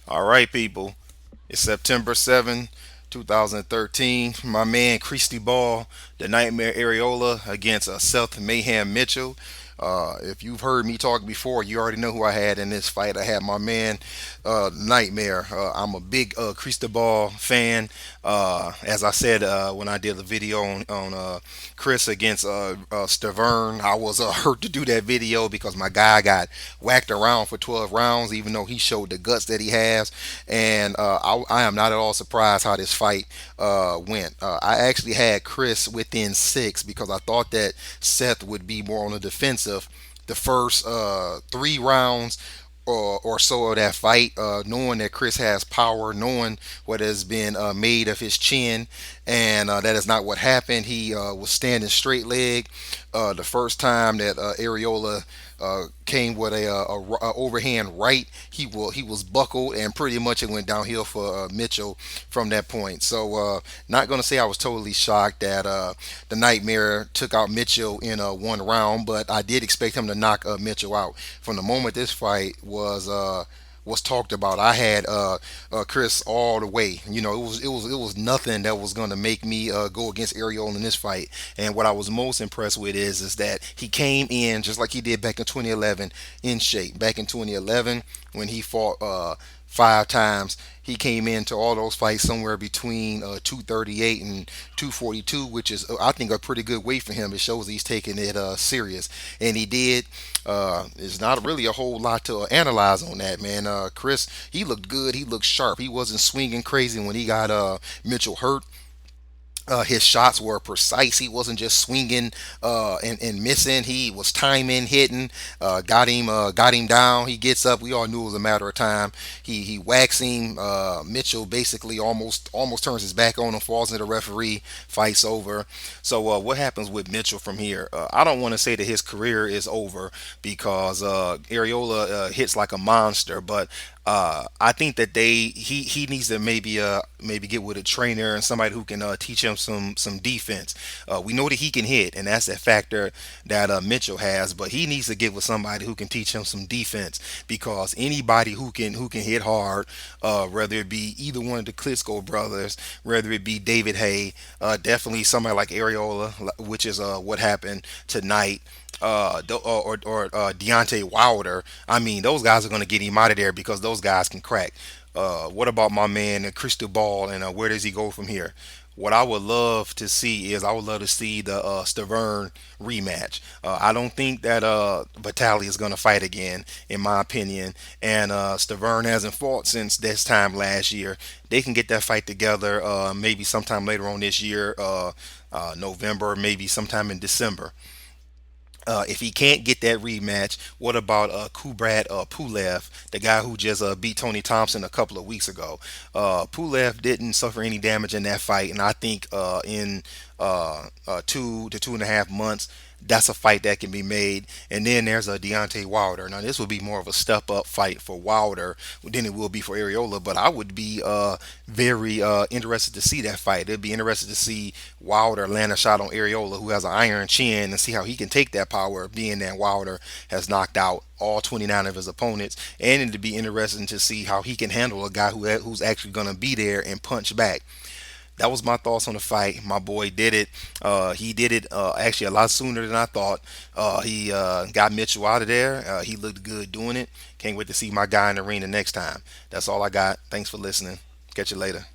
All right, people. It's September 7, 2013. My man, Christy Ball, the Nightmare Areola against Seth Mayhem Mitchell. If you've heard me talk before, you already know who I had in this fight. I had my man, Nightmare. I'm a big Christy Ball fan. As I said when I did the video on Chris against Stavern, I was hurt to do that video because my guy got whacked around for 12 rounds, even though he showed the guts that he has. And I am not at all surprised how this fight went. I actually had Chris within six because I thought that Seth would be more on the defensive the first 3 rounds or so of that fight, knowing that Chris has power, knowing what has been made of his chin, and that is not what happened. He was standing straight leg the first time that Areola came with a overhand right. He was buckled, and pretty much it went downhill for Mitchell from that point. So not going to say I was totally shocked that the Nightmare took out Mitchell in one round, but I did expect him to knock Mitchell out from the moment this fight was talked about. I had Chris all the way. You know, it was nothing that was going to make me go against Ariel in this fight. And what I was most impressed with is that he came in just like he did back in 2011 in shape. Back in 2011 when he fought 5 times. He came into all those fights somewhere between 238 and 242, which is, I think, a pretty good weight for him. It shows he's taking it serious, and he did. There's not really a whole lot to analyze on that, man. Chris, he looked good. He looked sharp. He wasn't swinging crazy when he got Mitchell hurt. His shots were precise. He wasn't just swinging and missing. He was timing, hitting, got him down. He gets up. We all knew it was a matter of time. He whacks him. Mitchell basically almost turns his back on him, falls into the referee, fights over. So what happens with Mitchell from here? I don't want to say that his career is over because Areola hits like a monster, but I think that he needs to maybe get with a trainer and somebody who can teach him some defense. We know that he can hit, and that's a factor that Mitchell has. But he needs to get with somebody who can teach him some defense because anybody who can hit hard, whether it be either one of the Klitschko brothers, whether it be David Hay, definitely somebody like Areola, which is what happened tonight. Or Deontay Wilder. I mean, those guys are going to get him out of there because those guys can crack. What about my man Crystal Ball, and where does he go from here? What I would love to see is I would love to see the Stavern rematch. I don't think that Vitali is going to fight again, in my opinion. And Stavern hasn't fought since this time last year. They can get that fight together maybe sometime later on this year, November, maybe sometime in December. If he can't get that rematch, what about Kubrat Pulev, the guy who just beat Tony Thompson a couple of weeks ago? Pulev didn't suffer any damage in that fight, and I think in 2 to 2.5 months, that's a fight that can be made. And then there's a Deontay Wilder. Now this would be more of a step up fight for Wilder than it will be for Areola, but I would be very interested to see that fight. It'd be interested to see Wilder land a shot on Areola, who has an iron chin, and see how he can take that power, being that Wilder has knocked out all 29 of his opponents. And it'd be interesting to see how he can handle a guy who's actually going to be there and punch back. That was my thoughts on the fight. My boy did it. He did it actually a lot sooner than I thought. He got Mitchell out of there. He looked good doing it. Can't wait to see my guy in the ring the next time. That's all I got. Thanks for listening. Catch you later.